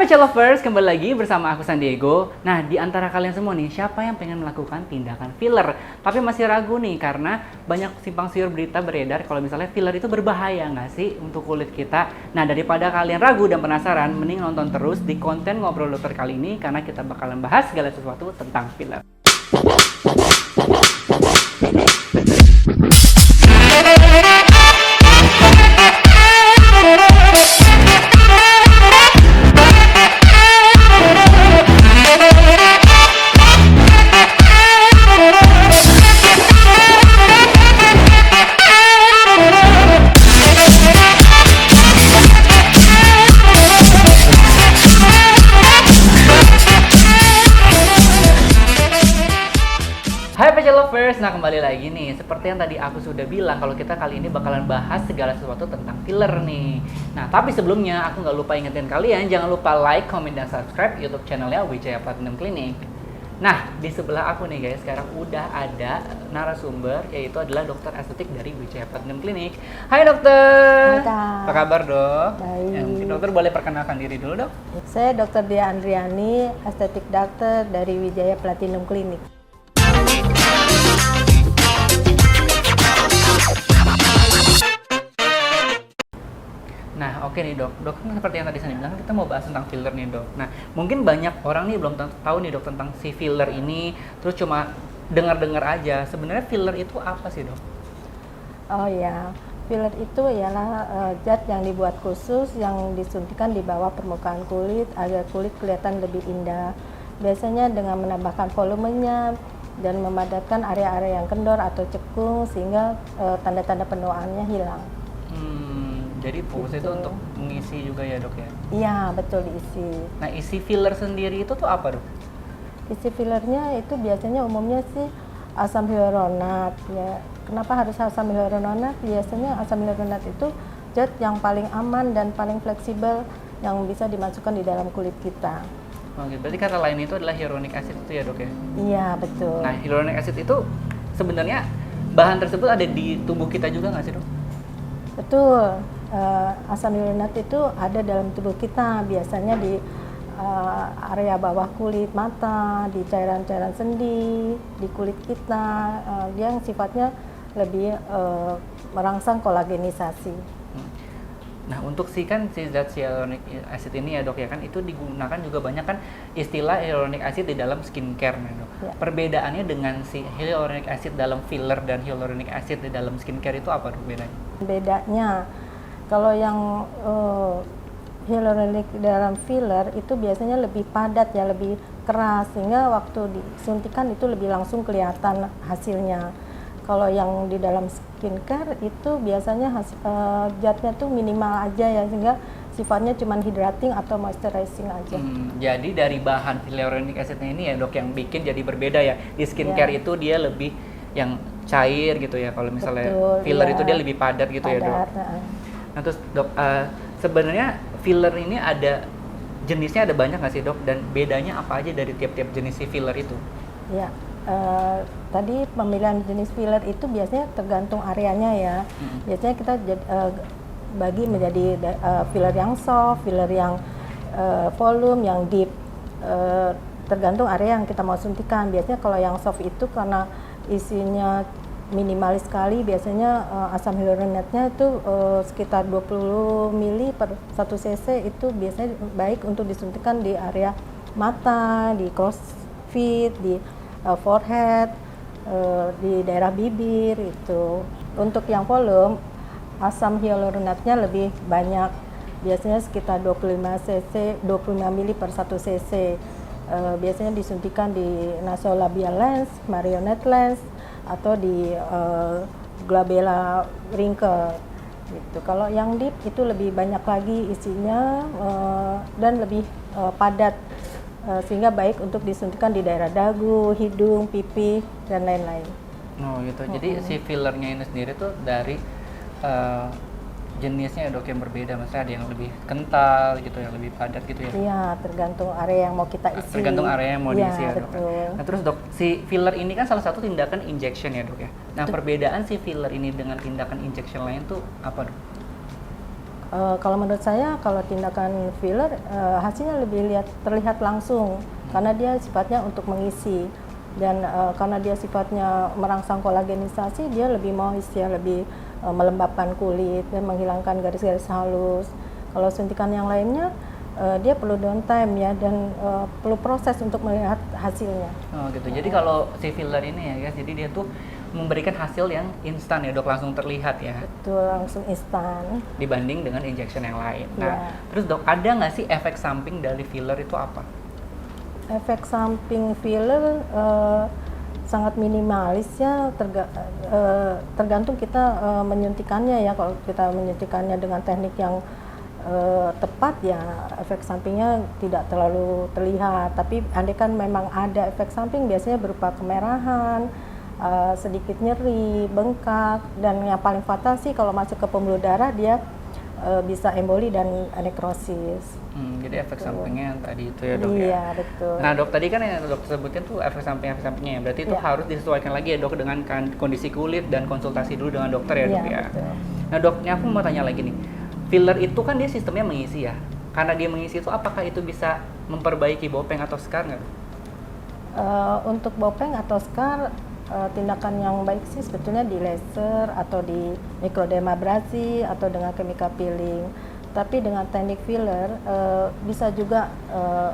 Hai Pecha Lovers, kembali lagi bersama aku San Diego. Nah, di antara kalian semua nih, siapa yang pengen melakukan tindakan filler? Tapi masih ragu nih, karena banyak simpang siur berita beredar kalau misalnya filler itu berbahaya nggak sih untuk kulit kita? Nah, daripada kalian ragu dan penasaran, mending nonton terus di konten Ngobrol Dokter kali ini, karena kita bakalan bahas segala sesuatu tentang filler. Hai Pecha Lovers, nah kembali lagi nih. Seperti yang tadi aku sudah bilang, kalau kita kali ini bakalan bahas segala sesuatu tentang filler nih. Nah, tapi sebelumnya aku nggak lupa ingetin kalian, jangan lupa like, comment, dan subscribe YouTube channelnya Wijaya Platinum Clinic. Nah, di sebelah aku nih guys, sekarang udah ada narasumber, yaitu adalah dokter estetik dari Wijaya Platinum Clinic. Hai dokter! Hai Kak. Apa kabar dok? Baik. Mungkin dokter boleh perkenalkan diri dulu dok? Saya Dr. Dia Andriani, estetik dokter dari Wijaya Platinum Clinic. Nah, oke nih dok. Dok kan seperti yang tadi saya bilang, kita mau bahas tentang filler nih dok. Nah, mungkin banyak orang nih belum tahu nih dok tentang si filler ini, terus cuma dengar-dengar aja. Sebenarnya filler itu apa sih dok? Oh ya, filler itu ialah zat yang dibuat khusus yang disuntikan di bawah permukaan kulit agar kulit kelihatan lebih indah. Biasanya dengan menambahkan volumenya dan memadatkan area-area yang kendor atau cekung sehingga tanda-tanda penuaannya hilang. Jadi fokusnya itu untuk mengisi juga ya dok ya? Iya, betul diisi. Nah, isi filler sendiri itu tuh apa dok? Isi fillernya itu biasanya umumnya sih asam hyaluronat ya. Kenapa harus asam hyaluronat? Biasanya asam hyaluronat itu zat yang paling aman dan paling fleksibel yang bisa dimasukkan di dalam kulit kita. Oke, berarti kata lain itu adalah hyaluronic acid itu ya dok ya? Iya, betul. Nah, hyaluronic acid itu sebenarnya bahan tersebut ada di tubuh kita juga nggak sih dok? Betul. Asam hyaluronat itu ada dalam tubuh kita, biasanya di area bawah kulit mata, di cairan-cairan sendi, di kulit kita, yang sifatnya lebih merangsang kolagenisasi. Nah, untuk si zat hyaluronic acid ini ya dok ya kan, itu digunakan juga banyak kan istilah hyaluronic acid di dalam skincare nih dok. Ya. Perbedaannya dengan si hyaluronic acid dalam filler dan hyaluronic acid di dalam skincare itu apa dok bedanya? Bedanya, kalau yang hyaluronic dalam filler itu biasanya lebih padat ya, lebih keras sehingga waktu disuntikan itu lebih langsung kelihatan hasilnya. Kalau yang di dalam skincare itu biasanya zatnya tuh minimal aja ya, sehingga sifatnya cuma hydrating atau moisturizing aja. Jadi dari bahan hyaluronic acidnya ini ya dok yang bikin jadi berbeda ya. Di skincare itu dia lebih yang cair gitu ya. Kalau misalnya Betul, filler iya. itu dia lebih padat gitu ya dok. Nah terus dok, sebenarnya filler ini ada jenisnya, ada banyak nggak sih dok? Dan bedanya apa aja dari tiap-tiap jenis si filler itu? Ya, tadi pemilihan jenis filler itu biasanya tergantung areanya ya. Biasanya kita bagi menjadi filler yang soft, filler yang volume, yang deep. Tergantung area yang kita mau suntikan. Biasanya kalau yang soft itu karena isinya minimalis sekali, biasanya asam hyaluronatnya itu sekitar 20 ml per 1 cc, itu biasanya baik untuk disuntikan di area mata, di crossfit, di forehead, di daerah bibir itu. Untuk yang volume, asam hyaluronatnya lebih banyak, biasanya sekitar 25 ml per 1 cc. Biasanya disuntikan di nasolabial lens, marionette lens, atau di glabella wrinkle gitu. Kalau yang deep itu lebih banyak lagi isinya dan lebih padat, sehingga baik untuk disuntikan di daerah dagu, hidung, pipi, dan lain-lain. Oh gitu. Jadi si fillernya ini sendiri tuh dari jenisnya dok yang berbeda, misalnya ada yang lebih kental gitu, yang lebih padat gitu ya? Iya, tergantung area yang mau kita isi. Tergantung area yang mau diisi ya dok. Betul. Nah terus dok, si filler ini kan salah satu tindakan injection ya dok ya? Nah perbedaan si filler ini dengan tindakan injection lain tuh apa dok? Kalau menurut saya, kalau tindakan filler hasilnya lebih terlihat langsung karena dia sifatnya untuk mengisi dan karena dia sifatnya merangsang kolagenisasi, dia lebih moist ya, lebih melembabkan kulit dan menghilangkan garis-garis halus. Kalau suntikan yang lainnya dia perlu downtime ya dan perlu proses untuk melihat hasilnya. Oh gitu. Jadi kalau si filler ini ya guys, jadi dia tuh memberikan hasil yang instan ya dok, langsung terlihat ya. Betul, langsung instan. Dibanding dengan injection yang lain. Nah, Ya. terus dok, ada nggak sih efek samping dari filler itu apa? Efek samping filler sangat minimalis ya, tergantung kita menyuntikannya ya. Kalau kita menyuntikannya dengan teknik yang tepat ya, efek sampingnya tidak terlalu terlihat. Tapi andai kan memang ada efek samping, biasanya berupa kemerahan, sedikit nyeri, bengkak, dan yang paling fatal sih kalau masuk ke pembuluh darah dia bisa emboli dan nekrosis. Jadi efek sampingnya yang tadi itu ya dok ya. Iya, betul. Nah dok, tadi kan yang dok sebutin tuh efek sampingnya ya. Berarti itu Iya. harus disesuaikan lagi ya dok dengan kondisi kulit dan konsultasi dulu dengan dokter ya dok Iya, ya. betul. Nah doknya aku mau tanya lagi nih, filler itu kan dia sistemnya mengisi ya. Karena dia mengisi itu, apakah itu bisa memperbaiki bopeng atau scar nggak? Untuk bopeng atau scar, tindakan yang baik sih sebetulnya di laser atau di mikrodermabrasi atau dengan chemical peeling. Tapi dengan teknik filler bisa juga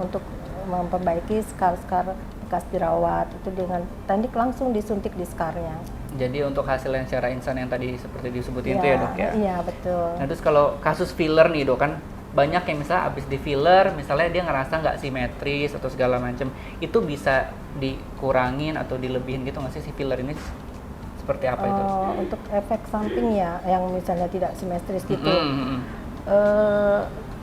untuk memperbaiki scar-scar bekas jerawat itu dengan teknik langsung disuntik di scarnya. Jadi untuk hasil yang secara instan yang tadi seperti disebutin itu ya dok ya? Iya, betul. Nah terus kalau kasus filler nih dok, kan banyak yang misalnya abis di filler, misalnya dia ngerasa nggak simetris atau segala macam, itu bisa dikurangin atau dilebihin gitu nggak sih si filler ini? Seperti apa itu? Untuk efek samping ya, yang misalnya tidak simetris gitu.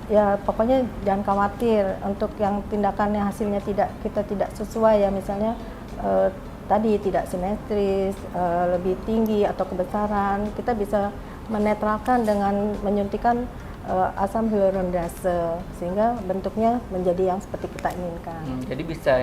Ya pokoknya jangan khawatir untuk yang tindakannya hasilnya kita tidak sesuai ya, misalnya tadi tidak simetris, lebih tinggi atau kebesaran, kita bisa menetralkan dengan menyuntikkan asam hyaluronidase sehingga bentuknya menjadi yang seperti kita inginkan. Jadi bisa,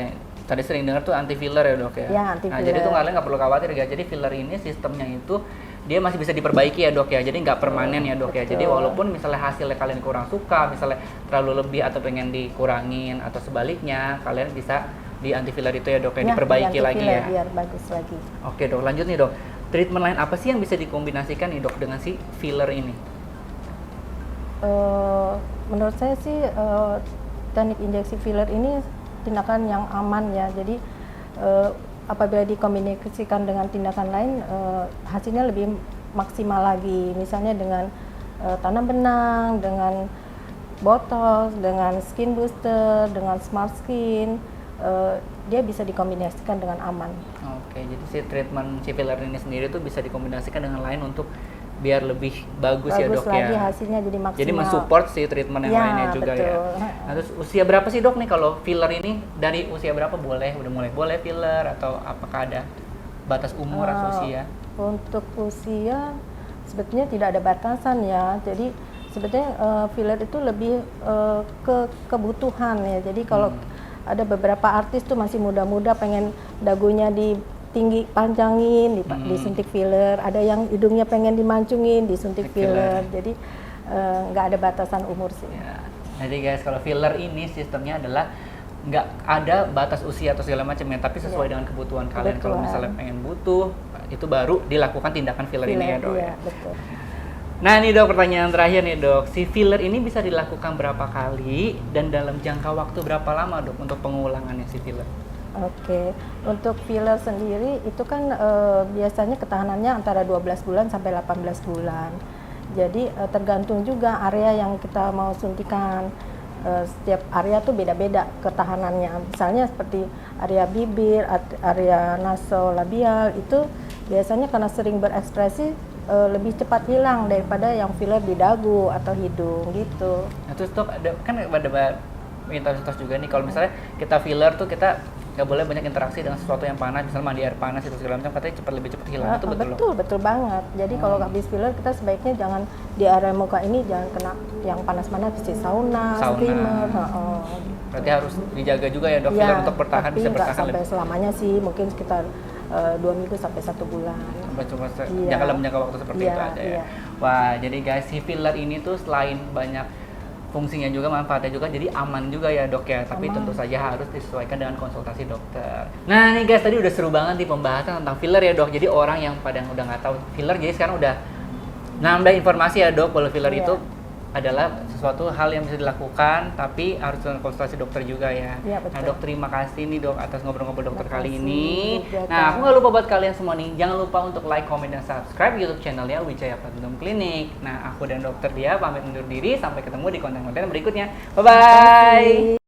tadi sering dengar tuh anti filler ya dok ya? Ya, anti Nah filler. jadi tuh kalian nggak perlu khawatir ya, jadi filler ini sistemnya itu dia masih bisa diperbaiki ya dok ya, jadi nggak permanen ya dok ya. Jadi walaupun misalnya hasilnya kalian kurang suka, misalnya terlalu lebih atau pengen dikurangin atau sebaliknya, kalian bisa di anti filler itu ya dok ya, diperbaiki lagi ya. Biar bagus lagi. Oke dok, lanjut nih dok. Treatment lain apa sih yang bisa dikombinasikan nih dok dengan si filler ini? Menurut saya sih teknik injeksi filler ini tindakan yang aman ya. Jadi apabila dikombinasikan dengan tindakan lain, hasilnya lebih maksimal lagi. Misalnya dengan tanam benang, dengan botox, dengan skin booster, dengan smart skin, dia bisa dikombinasikan dengan aman. Oke, jadi si treatment si filler ini sendiri tuh bisa dikombinasikan dengan lain untuk biar lebih bagus ya dok lagi ya. hasilnya jadi maksimal. Jadi mensupport si treatment yang Ya, lainnya juga betul. ya. Nah, terus usia berapa sih dok nih kalau filler ini, dari usia berapa udah mulai boleh filler, atau apakah ada batas umur atau usia? Untuk usia sebetulnya tidak ada batasan ya. Jadi sebetulnya filler itu lebih ke kebutuhan ya. Jadi kalau ada beberapa artis tuh masih muda-muda pengen dagunya tinggi panjangin, disuntik filler. Ada yang hidungnya pengen dimancungin, disuntik filler. Jadi nggak ada batasan umur sih. Ya. Jadi guys, kalau filler ini sistemnya adalah nggak ada batas usia atau segala macamnya, tapi sesuai dengan kebutuhan kalian. Kalau misalnya pengen butuh, itu baru dilakukan tindakan filler ini ya dok. Iya, betul. Nah ini dok, pertanyaan terakhir nih dok, si filler ini bisa dilakukan berapa kali dan dalam jangka waktu berapa lama dok untuk pengulangannya si filler? Oke, untuk filler sendiri itu kan biasanya ketahanannya antara 12 bulan sampai 18 bulan. Jadi tergantung juga area yang kita mau suntikan. Setiap area tuh beda-beda ketahanannya. Misalnya seperti area bibir, area nasolabial itu biasanya karena sering berekspresi lebih cepat hilang daripada yang filler di dagu atau hidung gitu. Nah terus dok, kan ada mitos juga nih, kalau misalnya kita filler tuh kita nggak boleh banyak interaksi dengan sesuatu yang panas, misalnya mandi air panas itu segala macam, katanya lebih cepat hilang. Itu Betul banget. Jadi kalau habis filler kita sebaiknya jangan di area muka ini jangan kena yang panas-panas, seperti sauna. Steamer. Berarti harus dijaga juga ya dok, filler untuk bertahan, bisa bertahan sampai selamanya sih, mungkin sekitar 2 minggu sampai 1 bulan. Cuma Iya. dalam jangka waktu seperti Iya, itu ada ya. iya. Wah, jadi guys, si filler ini tuh selain banyak fungsinya juga, manfaatnya juga, jadi aman juga ya dok ya. Tapi Aman. tentu saja harus disesuaikan dengan konsultasi dokter. Nah nih guys, tadi udah seru banget nih pembahasan tentang filler ya dok. Jadi orang yang pada udah nggak tahu filler, jadi sekarang udah nambah informasi ya dok, kalau filler Iya. itu adalah sesuatu hal yang bisa dilakukan, tapi harus dengan konsultasi dokter juga ya. Iya, betul. Nah dok, terima kasih nih dok atas ngobrol-ngobrol dokter Terima kali kasih ini. juga, Nah, Kak. aku nggak lupa buat kalian semua nih, jangan lupa untuk like, comment, dan subscribe YouTube channelnya Wijaya Platinum Clinic. Nah, aku dan dokter Dia pamit undur diri, sampai ketemu di konten-konten berikutnya. Bye-bye!